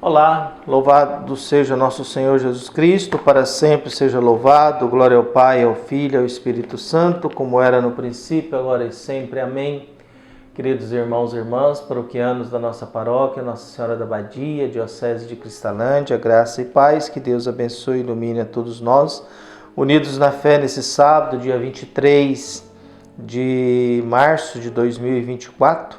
Olá, louvado seja nosso Senhor Jesus Cristo, para sempre seja louvado, glória ao Pai, ao Filho e ao Espírito Santo, como era no princípio, agora e sempre. Amém. Queridos irmãos e irmãs, paroquianos da nossa paróquia, Nossa Senhora da Badia, Diocese de Cristalândia, graça e paz, que Deus abençoe e ilumine a todos nós, unidos na fé nesse sábado, dia 23 de março de 2024,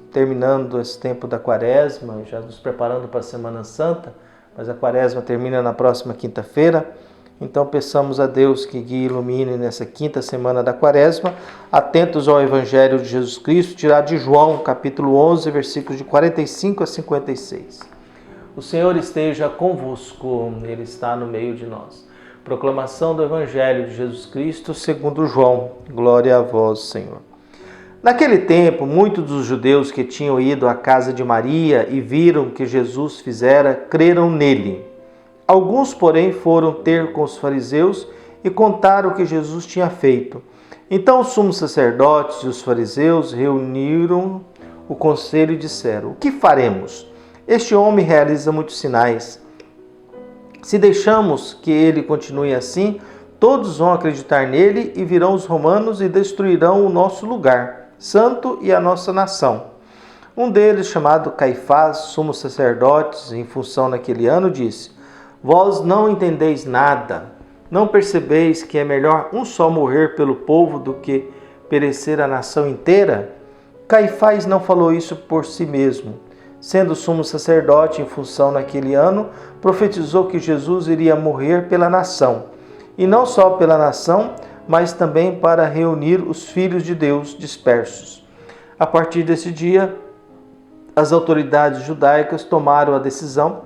terminando esse tempo da Quaresma, já nos preparando para a Semana Santa, mas a Quaresma termina na próxima quinta-feira. Então peçamos a Deus que guie e ilumine nessa quinta semana da Quaresma, atentos ao Evangelho de Jesus Cristo, tirado de João, capítulo 11, versículos de 45 a 56. O Senhor esteja convosco, Ele está no meio de nós. Proclamação do Evangelho de Jesus Cristo segundo João. Glória a vós, Senhor. Naquele tempo, muitos dos judeus que tinham ido à casa de Maria e viram o que Jesus fizera, creram nele. Alguns, porém, foram ter com os fariseus e contaram o que Jesus tinha feito. Então os sumos sacerdotes e os fariseus reuniram o conselho e disseram: "O que faremos? Este homem realiza muitos sinais. Se deixamos que ele continue assim, todos vão acreditar nele e virão os romanos e destruirão o nosso lugar santo e a nossa nação." Um deles, chamado Caifás, sumo sacerdote, em função naquele ano, disse: "Vós não entendeis nada. Não percebeis que é melhor um só morrer pelo povo do que perecer a nação inteira?" Caifás não falou isso por si mesmo. Sendo sumo sacerdote em função naquele ano, profetizou que Jesus iria morrer pela nação. E não só pela nação, mas também para reunir os filhos de Deus dispersos. A partir desse dia, as autoridades judaicas tomaram a decisão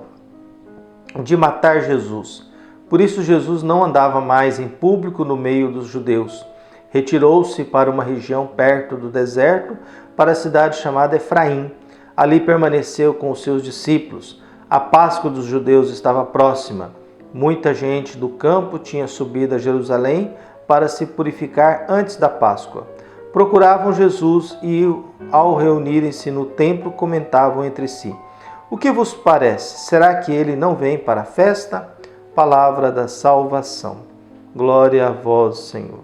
de matar Jesus. Por isso, Jesus não andava mais em público no meio dos judeus. Retirou-se para uma região perto do deserto, para a cidade chamada Efraim. Ali permaneceu com os seus discípulos. A Páscoa dos judeus estava próxima. Muita gente do campo tinha subido a Jerusalém para se purificar antes da Páscoa. Procuravam Jesus e, ao reunirem-se no templo, comentavam entre si: "O que vos parece? Será que ele não vem para a festa?" Palavra da salvação. Glória a vós, Senhor.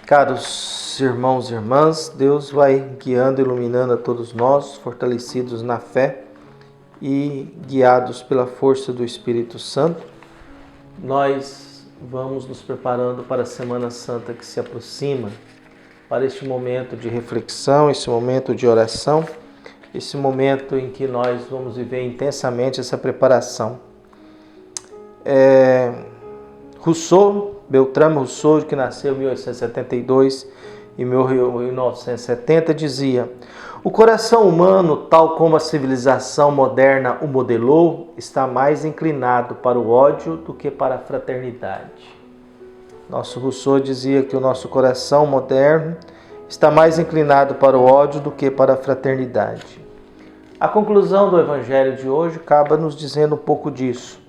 Caros irmãos e irmãs, Deus vai guiando e iluminando a todos nós, fortalecidos na fé e guiados pela força do Espírito Santo. Nós vamos nos preparando para a Semana Santa que se aproxima, para este momento de reflexão, esse momento de oração, esse momento em que nós vamos viver intensamente essa preparação. Bertrand Rousseau, que nasceu em 1872 e morreu em 1970, dizia: "O coração humano, tal como a civilização moderna o modelou, está mais inclinado para o ódio do que para a fraternidade." Nosso Rousseau dizia que o nosso coração moderno está mais inclinado para o ódio do que para a fraternidade. A conclusão do Evangelho de hoje acaba nos dizendo um pouco disso.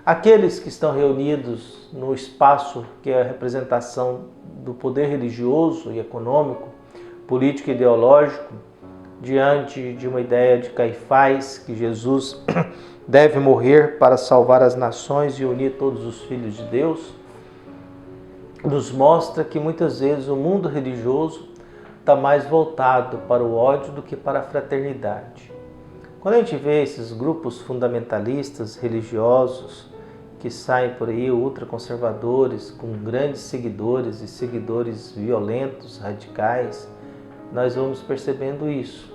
Aqueles que estão reunidos no espaço que é a representação do poder religioso e econômico, político e ideológico, diante de uma ideia de Caifás, que Jesus deve morrer para salvar as nações e unir todos os filhos de Deus, nos mostra que muitas vezes o mundo religioso está mais voltado para o ódio do que para a fraternidade. Quando a gente vê esses grupos fundamentalistas religiosos que saem por aí, ultraconservadores, com grandes seguidores e seguidores violentos, radicais, nós vamos percebendo isso.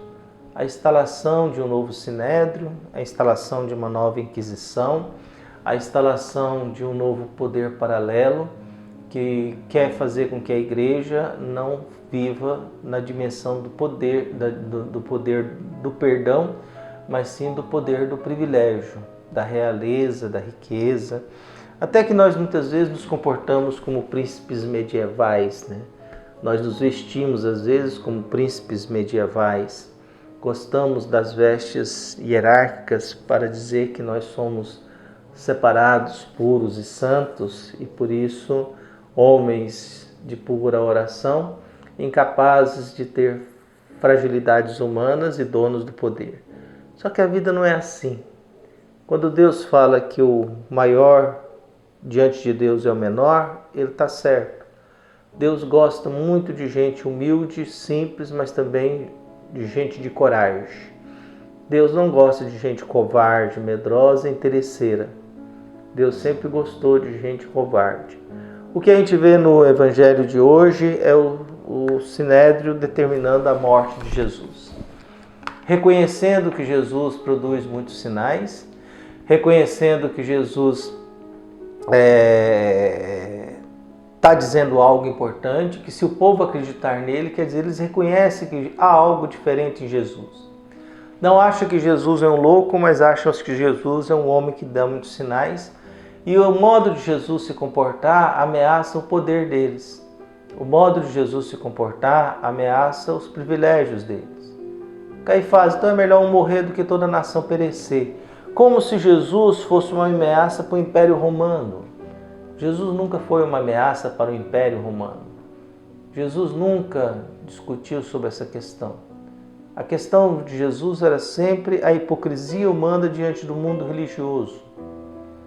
A instalação de um novo sinédrio, a instalação de uma nova inquisição, a instalação de um novo poder paralelo que quer fazer com que a igreja não viva na dimensão do poder, do poder do perdão, mas sim do poder do privilégio, da realeza, da riqueza. Até que nós muitas vezes nos comportamos como príncipes medievais, né? Nós nos vestimos às vezes como príncipes medievais. Gostamos das vestes hierárquicas para dizer que nós somos separados, puros e santos, e por isso homens de pura oração, incapazes de ter fragilidades humanas e donos do poder. Só que a vida não é assim. Quando Deus fala que o maior diante de Deus é o menor, ele está certo. Deus gosta muito de gente humilde, simples, mas também de gente de coragem. Deus não gosta de gente covarde, medrosa e interesseira. Deus sempre gostou de gente covarde. O que a gente vê no Evangelho de hoje é o Sinédrio determinando a morte de Jesus. Reconhecendo que Jesus produz muitos sinais, reconhecendo que Jesus está dizendo algo importante, que se o povo acreditar nele, quer dizer, eles reconhecem que há algo diferente em Jesus. Não acham que Jesus é um louco, mas acham que Jesus é um homem que dá muitos sinais. E o modo de Jesus se comportar ameaça o poder deles. O modo de Jesus se comportar ameaça os privilégios deles. Caifás, então é melhor um morrer do que toda a nação perecer. Como se Jesus fosse uma ameaça para o Império Romano. Jesus nunca foi uma ameaça para o Império Romano. Jesus nunca discutiu sobre essa questão. A questão de Jesus era sempre a hipocrisia humana diante do mundo religioso.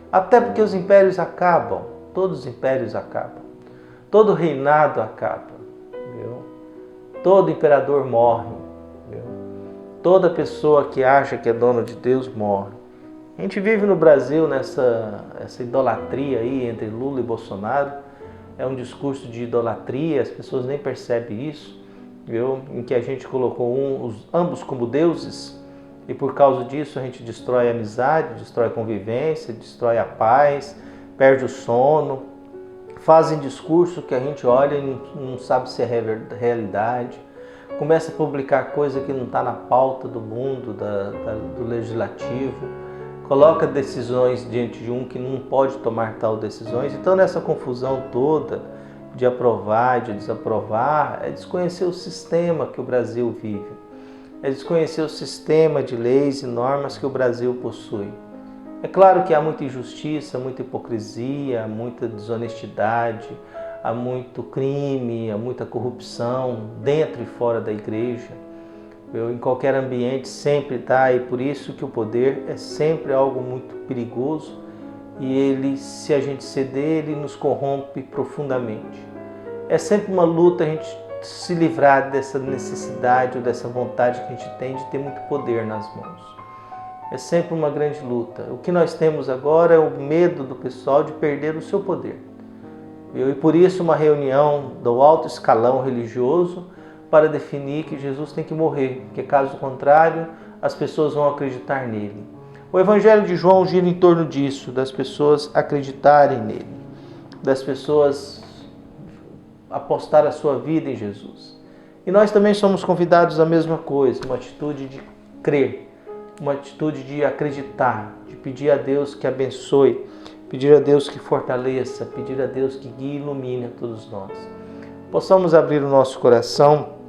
Até porque os impérios acabam, todos os impérios acabam. Todo reinado acaba. Viu? Todo imperador morre. Viu? Toda pessoa que acha que é dono de Deus morre. A gente vive no Brasil essa idolatria aí entre Lula e Bolsonaro. É um discurso de idolatria, as pessoas nem percebem isso, viu? Em que a gente colocou ambos como deuses e por causa disso a gente destrói a amizade, destrói a convivência, destrói a paz, perde o sono. Fazem discurso que a gente olha e não sabe se é realidade. Começa a publicar coisa que não está na pauta do mundo, do legislativo. Coloca decisões diante de um que não pode tomar tal decisões. Então, nessa confusão toda de aprovar e de desaprovar, é desconhecer o sistema que o Brasil vive. É desconhecer o sistema de leis e normas que o Brasil possui. É claro que há muita injustiça, muita hipocrisia, muita desonestidade, há muito crime, há muita corrupção dentro e fora da igreja. Em qualquer ambiente sempre está, e por isso que o poder é sempre algo muito perigoso e ele, se a gente ceder, ele nos corrompe profundamente. É sempre uma luta a gente se livrar dessa necessidade ou dessa vontade que a gente tem de ter muito poder nas mãos. É sempre uma grande luta. O que nós temos agora é o medo do pessoal de perder o seu poder. E por isso uma reunião do alto escalão religioso para definir que Jesus tem que morrer, porque caso contrário, as pessoas vão acreditar nele. O Evangelho de João gira em torno disso, das pessoas acreditarem nele, das pessoas apostar a sua vida em Jesus. E nós também somos convidados à mesma coisa, uma atitude de crer, uma atitude de acreditar, de pedir a Deus que abençoe, pedir a Deus que fortaleça, pedir a Deus que guie e ilumine a todos nós. Possamos abrir o nosso coração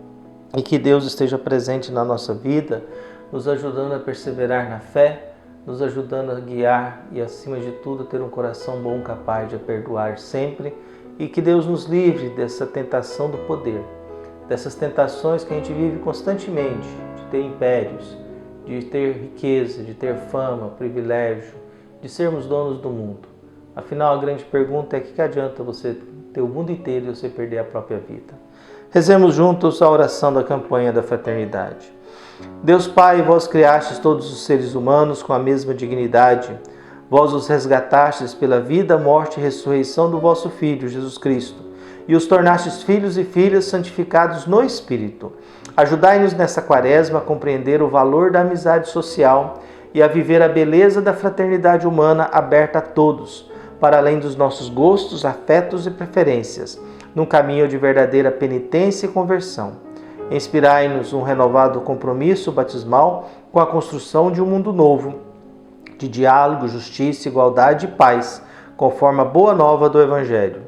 e que Deus esteja presente na nossa vida, nos ajudando a perseverar na fé, nos ajudando a guiar e, acima de tudo, ter um coração bom, capaz de perdoar sempre, e que Deus nos livre dessa tentação do poder, dessas tentações que a gente vive constantemente, de ter impérios, de ter riqueza, de ter fama, privilégio, de sermos donos do mundo. Afinal, a grande pergunta é: que adianta você ter o mundo inteiro e você perder a própria vida? Rezemos juntos a oração da campanha da fraternidade. Deus Pai, vós criastes todos os seres humanos com a mesma dignidade. Vós os resgatastes pela vida, morte e ressurreição do vosso Filho, Jesus Cristo, e os tornastes filhos e filhas santificados no Espírito. Ajudai-nos nessa quaresma a compreender o valor da amizade social e a viver a beleza da fraternidade humana aberta a todos, para além dos nossos gostos, afetos e preferências, num caminho de verdadeira penitência e conversão. Inspirai-nos um renovado compromisso batismal com a construção de um mundo novo, de diálogo, justiça, igualdade e paz, conforme a boa nova do Evangelho.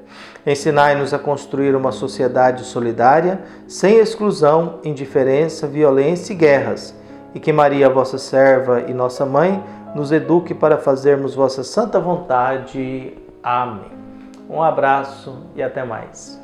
Ensinai-nos a construir uma sociedade solidária, sem exclusão, indiferença, violência e guerras, e que Maria, vossa serva e nossa mãe, nos eduque para fazermos vossa santa vontade. Amém. Um abraço e até mais.